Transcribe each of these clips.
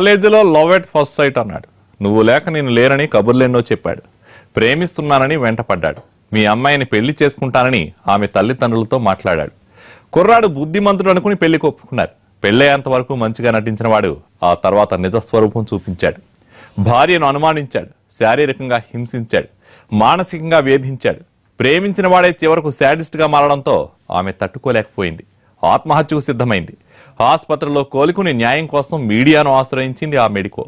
కాలేజీలో love at first sight అన్నాడు. నువ్వు లేక నేను లేరని కబుర్లెన్నో చెప్పాడు. ప్రేమిస్తున్నానని వెంటపడ్డాడు. మీ అమ్మాయిని పెళ్లి చేసుకుంటానని ఆమె తల్లిదండ్రులతో మాట్లాడాడు. కుర్రాడు బుద్ధిమంతుడు అనుకుని పెళ్లికి ఒప్పుకున్నారు. పెళ్లయ్యేంత వరకు మంచిగా నటించిన వాడు ఆ తర్వాత నిజస్వరూపం చూపించాడు. భార్యను అనుమానించాడు, శారీరకంగా హింసించాడు, మానసికంగా వేధించాడు. ప్రేమించిన వాడే చివరకు శాడిస్ట్ గా మారడంతో ఆమె తట్టుకోలేకపోయింది. ఆత్మహత్యకు సిద్ధమైంది. ఆసుపత్రిలో కోలుకుని న్యాయం కోసం మీడియాను ఆశ్రయించింది ఆ మెడికో.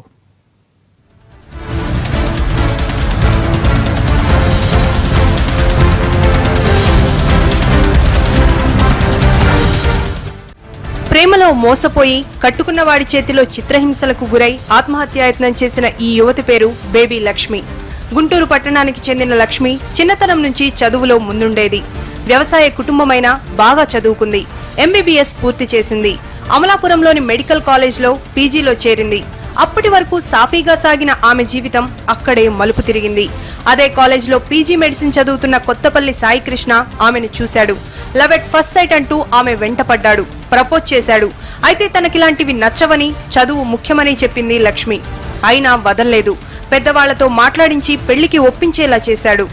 ప్రేమలో మోసపోయి కట్టుకున్న వాడి చేతిలో చిత్రహింసలకు గురై ఆత్మహత్యాయత్నం చేసిన ఈ యువతి పేరు బేబీ లక్ష్మి. గుంటూరు పట్టణానికి చెందిన లక్ష్మి చిన్నతనం నుంచి చదువులో ముందుండేది. వ్యవసాయ కుటుంబమైనా బాగా చదువుకుంది. ఎంబీబీఎస్ పూర్తి చేసింది. అమలాపురంలోని మెడికల్ కాలేజ్లో పీజీలో చేరింది. అప్పటి వరకు సాఫీగా సాగిన ఆమె జీవితం అక్కడే మలుపు తిరిగింది. అదే కాలేజ్లో పీజీ మెడిసిన్ చదువుతున్న కొత్తపల్లి సాయికృష్ణ ఆమెను చూశాడు. లవ్ ఎట్ ఫస్ట్ సైట్ అంటూ ఆమె వెంటపడ్డాడు. ప్రపోజ్ చేశాడు. అయితే తనకిలాంటివి నచ్చవని, చదువు ముఖ్యమని చెప్పింది లక్ష్మి. అయినా వదల్లేదు. పెద్దవాళ్లతో మాట్లాడించి పెళ్లికి ఒప్పించేలా చేశాడు.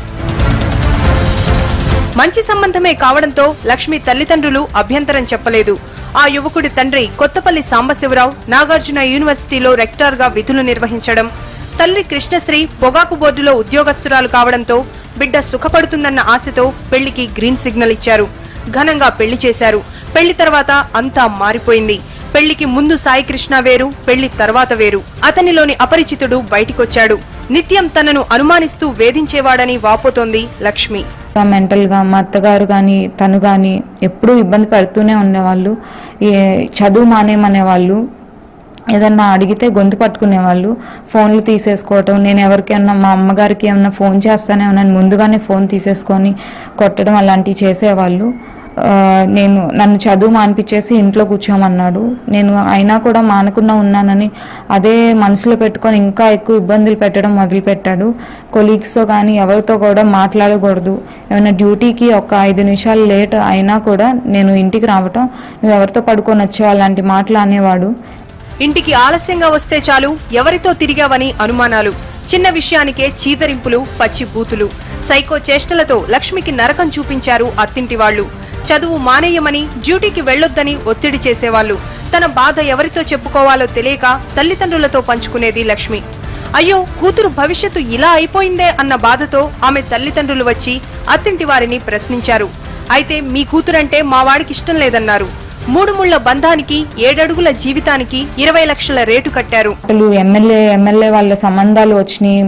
మంచి సంబంధమే కావడంతో లక్ష్మి తల్లిదండ్రులు అభ్యంతరం చెప్పలేదు. ఆ యువకుడి తండ్రి కొత్తపల్లి సాంబశివరావు నాగార్జున యూనివర్సిటీలో రెక్టార్ గా విధులు నిర్వహించడం, తల్లి కృష్ణశ్రీ పొగాకు బోర్డులో ఉద్యోగస్తురాలు కావడంతో బిడ్డ సుఖపడుతుందన్న ఆశతో పెళ్లికి గ్రీన్ సిగ్నల్ ఇచ్చారు. ఘనంగా పెళ్లి చేశారు. పెళ్లి తర్వాత అంతా మారిపోయింది. పెళ్లికి ముందు సాయికృష్ణ వేరు, పెళ్లి తర్వాత వేరు. అతనిలోని అపరిచితుడు బయటికొచ్చాడు. నిత్యం తనను అనుమానిస్తూ వేధించేవాడని వాపోతోంది లక్ష్మి. మెంటల్ గా మా అత్తగారు కానీ తను కానీ ఎప్పుడూ ఇబ్బంది పెడుతూనే ఉండేవాళ్ళు. చదువు మానేమనేవాళ్ళు. ఏదన్నా అడిగితే గొంతు పట్టుకునేవాళ్ళు. ఫోన్లు తీసేసుకోవటం, నేను ఎవరికైనా మా అమ్మగారికి ఏమన్నా ఫోన్ చేస్తానే ఉన్నాను ముందుగానే ఫోన్ తీసేసుకొని కొట్టడం అలాంటివి చేసేవాళ్ళు. నన్ను చదువు మానిపించేసి ఇంట్లో కూర్చోమన్నాడు. నేను అయినా కూడా మానకుండా ఉన్నానని అదే మనసులో పెట్టుకొని ఇంకా ఎక్కువ ఇబ్బందులు పెట్టడం మొదలుపెట్టాడు. కొలీగ్స్తో కానీ ఎవరితో కూడా మాట్లాడకూడదు. ఏమైనా డ్యూటీకి ఒక 5 నిమిషాలు లేట్ అయినా కూడా నేను ఇంటికి రావటం, నువ్వు ఎవరితో పడుకొని వచ్చావు అలాంటి మాటలు అనేవాడు. ఇంటికి ఆలస్యంగా వస్తే చాలు ఎవరితో తిరిగావని అనుమానాలు. చిన్న విషయానికే చీదరింపులు, పచ్చి బూతులు. సైకో చేష్టలతో లక్ష్మికి నరకం చూపించారు అత్తింటి వాళ్లు. చదువు మానేయమని, డ్యూటీకి వెళ్లొద్దని ఒత్తిడి చేసేవాళ్లు. తన బాధ ఎవరితో చెప్పుకోవాలో తెలియక తల్లిదండ్రులతో పంచుకునేది లక్ష్మి. అయ్యో, కూతురు భవిష్యత్తు ఇలా అయిపోయిందే అన్న బాధతో ఆమె తల్లిదండ్రులు వచ్చి అత్తింటి వారిని ప్రశ్నించారు. అయితే మీ కూతురంటే మా వాడికి ఇష్టం లేదన్నారు. 3 ముళ్ల బంధానికి 7 అడుగుల జీవితానికి 20 లక్షల రేటు కట్టారు. ఎమ్మెల్యే వాళ్ళ సంబంధాలు వచ్చినాయి.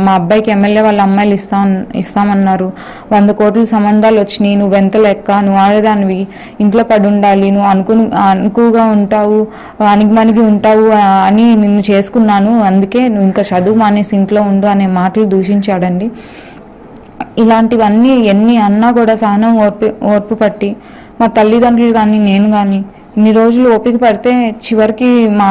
మా అబ్బాయికి ఎమ్మెల్యే వాళ్ళ అమ్మాయిలు ఇస్తామన్నారు. 100 కోట్ల సంబంధాలు వచ్చినాయి. నువ్వు ఎంత లెక్క, నువ్వు ఆడదానివి, ఇంట్లో పడి ఉండాలి, నువ్వు అనుకుగా ఉంటావు, అణిగిమణిగి ఉంటావు అని నిన్ను చేసుకున్నాను, అందుకే నువ్వు ఇంకా చదువు మానేసి ఇంట్లో ఉండు అనే మాటలు దూషించాడండి. ఇలాంటివన్నీ ఎన్ని అన్నా కూడా సహనం ఓర్పు పట్టి మా తల్లిదండ్రులు కానీ నేను కానీ ఇన్ని రోజులు ఓపిక పడితే చివరికి మా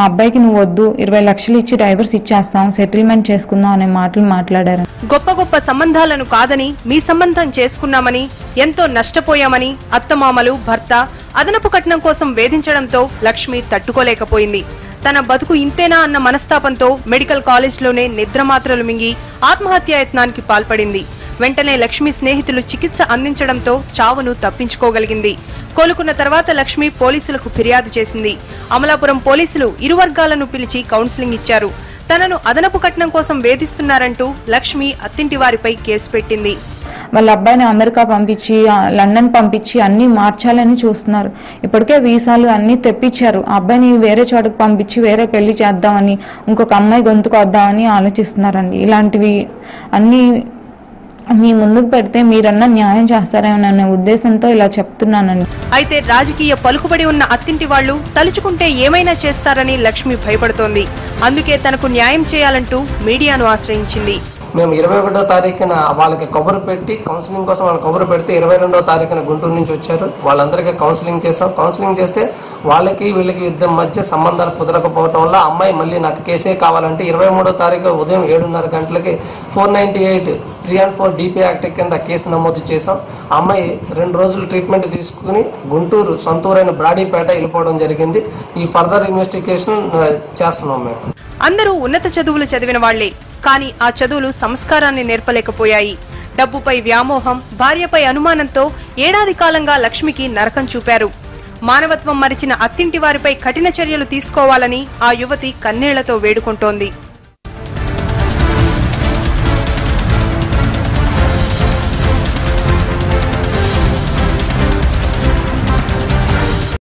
అబ్బాయికి నువ్వు వద్దు, 20 లక్షలు ఇచ్చి డైవర్స్ ఇచ్చేస్తాం, సెటిల్మెంట్ చేసుకుందాం అనే మాటలు మాట్లాడారు. గొప్ప గొప్ప సంబంధాలను కాదని మీ సంబంధం చేసుకున్నామని, ఎంతో నష్టపోయామని అత్తమామలు, భర్త అదనపు కట్నం కోసం వేధించడంతో లక్ష్మి తట్టుకోలేకపోయింది. తన బతుకు ఇంతేనా అన్న మనస్తాపంతో మెడికల్ కాలేజ్లోనే నిద్రమాత్రలు మింగి ఆత్మహత్యాయత్నానికి పాల్పడింది. వెంటనే లక్ష్మి స్నేహితులు చికిత్స అందించడంతో చావును తప్పించుకోగలిగింది. కోలుకున్న తర్వాత లక్ష్మి పోలీసులకు ఫిర్యాదు చేసింది. అమలాపురం పోలీసులు ఇరు వర్గాలను పిలిచి కౌన్సిలింగ్ ఇచ్చారు. తనను అదనపు కట్నం కోసం వేధిస్తున్నారంటూ లక్ష్మి అత్తింటి వారిపై కేసు పెట్టింది. వాళ్ళ అబ్బాయిని అమెరికా పంపించి, లండన్ పంపించి అన్ని మార్చాలని చూస్తున్నారు. ఇప్పటికే వీసాలు అన్ని తెప్పించారు. ఆ అబ్బాయిని వేరే చోటుకు పంపించి వేరే పెళ్లి చేద్దామని, ఇంకొక అమ్మాయి గొంతుకు వద్దామని ఆలోచిస్తున్నారండి. ఇలాంటివి అన్ని మీ ముందుకు పెడితే మీరన్నా న్యాయం చేస్తారేమోననే ఉద్దేశంతో ఇలా చెప్తున్నానండి. అయితే రాజకీయ పలుకుబడి ఉన్న అత్తింటి వాళ్లు తలుచుకుంటే ఏమైనా చేస్తారని లక్ష్మి భయపడుతోంది. అందుకే తనకు న్యాయం చేయాలంటూ మీడియాను ఆశ్రయించింది. మేము 21వ తారీఖున వాళ్ళకి కబురు పెట్టి కౌన్సిలింగ్ కోసం వాళ్ళు కబురు పెడితే 22వ తారీఖున గుంటూరు నుంచి వచ్చారు. వాళ్ళందరికీ కౌన్సిలింగ్ చేసాం. కౌన్సిలింగ్ చేస్తే వాళ్ళకి వీళ్ళకి ఇద్దరి మధ్య సంబంధాలు కుదరకపోవటం వల్ల అమ్మాయి మళ్ళీ నాకు కేసే కావాలంటే 23వ తారీఖు ఉదయం 7:30 గంటలకి 498 3 and 4 DP యాక్ట్ కింద కేసు నమోదు చేసాం. అమ్మాయి 2 రోజులు ట్రీట్మెంట్ తీసుకుని గుంటూరు సొంతూరైన బ్రాడీపేట వెళ్ళిపోవడం జరిగింది. ఈ ఫర్దర్ ఇన్వెస్టిగేషన్ చేస్తున్నాం మేము. అందరూ ఉన్నత చదువులు చదివిన వాళ్లే, కానీ ఆ చదువులు సంస్కారాన్ని నేర్పలేకపోయాయి. డబ్బుపై వ్యామోహం, భార్యపై అనుమానంతో ఏడాది కాలంగా లక్ష్మికి నరకం చూపారు. మానవత్వం మరిచిన అత్తింటి వారిపై కఠిన చర్యలు తీసుకోవాలని ఆ యువతి కన్నీళ్లతో వేడుకుంటోంది.